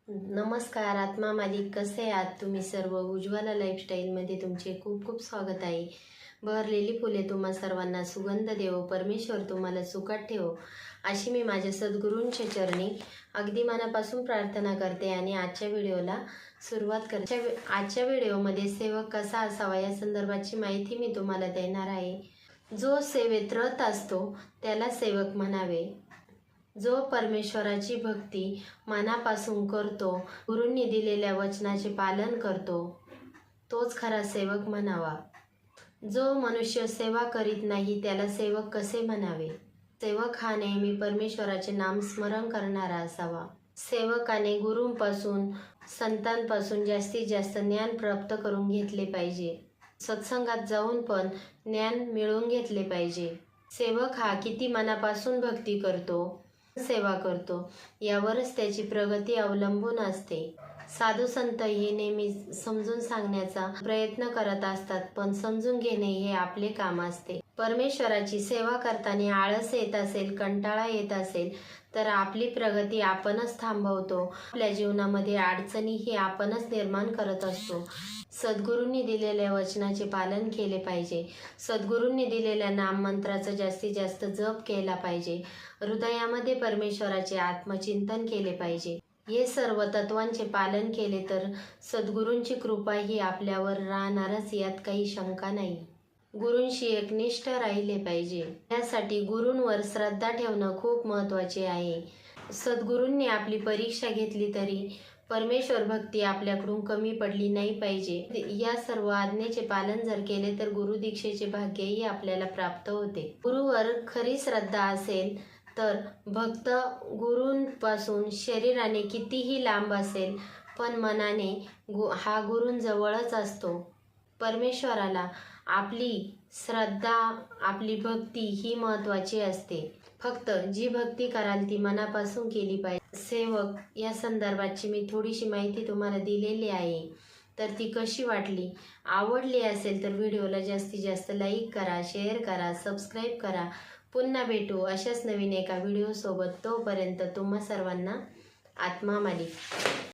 नमस्कार आत्मा मालिक, कसे आहात तुम्ही सर्व? उज्ज्वला लाईफस्टाईलमध्ये तुमचे खूप खूप स्वागत आहे. बहरलेली फुले तुम्हा सर्वांना सुगंध देवो, परमेश्वर तुम्हाला सुखात ठेवो, अशी मी माझ्या सद्गुरूंच्या चरणी अगदी मनापासून प्रार्थना करते आणि आजच्या व्हिडिओला सुरुवात करते. आजच्या व्हिडिओमध्ये सेवक कसा असावा या संदर्भाची माहिती मी तुम्हाला देणार आहे. जो सेवेत रत असतो त्याला सेवक म्हणावे. जो परमेश्वराची भक्ती मनापासून करतो, गुरूंनी दिलेल्या वचनाचे पालन करतो, तोच खरा सेवक म्हणावा. जो मनुष्य सेवा करीत नाही त्याला सेवक कसे म्हणावे? सेवक हा नेहमी परमेश्वराचे नामस्मरण करणारा असावा. सेवकाने गुरूंपासून, संतांपासून जास्तीत जास्त ज्ञान प्राप्त करून घेतले पाहिजे. सत्संगात जाऊन पण ज्ञान मिळवून घेतले पाहिजे. सेवक हा किती मनापासून भक्ती करतो, सेवा करतो यावरच त्याची प्रगती अवलंबून असते. साधू संत हे नेहमी समजून सांगण्याचा प्रयत्न करत असतात, पण समजून घेणे हे आपले काम असते. परमेश्वराची सेवा करताना आळस येत असेल, कंटाळा येत असेल तर आपली प्रगती आपणच थांबवतो. आपल्या जीवनामध्ये अडचणी ही आपणच निर्माण करत असतो. सद्गुरूंनी दिलेल्या वचनाचे पालन केले पाहिजे. सद्गुरूंनी दिलेल्या नाममंत्राचा जास्तीत जास्त जप केला पाहिजे. हृदयामध्ये परमेश्वराचे आत्मचिंतन केले पाहिजे. हे सर्व तत्वांचे पालन केले तर सद्गुरूंची कृपा ही आपल्यावर राहणारच, यात काही शंका नाही. गुरूंशी एकनिष्ठ राहिले पाहिजे. यासाठी गुरूंवर श्रद्धा ठेवणं खूप महत्त्वाचे आहे. सद्गुरूंनी आपली परीक्षा घेतली तरी परमेश्वर भक्ती आपल्याकडून कमी पडली नाही पाहिजे. या सर्व आज्ञेचे पालन जर केले तर गुरुदीक्षेचे भाग्यही आपल्याला प्राप्त होते. गुरुवर खरी श्रद्धा असेल तर भक्त गुरूंपासून शरीराने कितीही लांब असेल पण मनाने हा गुरूंजवळच असतो. परमेश्वराला आपली श्रद्धा, आपली भक्ती ही महत्त्वाची असते. फक्त जी भक्ती कराल ती मनापासून केली पाहिजे. सेवक या संदर्भाची मी थोडीशी माहिती तुम्हाला दिलेली आहे, तर ती कशी वाटली? आवडली असेल तर व्हिडिओला जास्तीत जास्त लाईक करा, शेअर करा, सबस्क्राईब करा. पुन्हा भेटू अशाच नवीन एका व्हिडिओसोबत. तोपर्यंत तुम्हा सर्वांना आत्मा मालिक.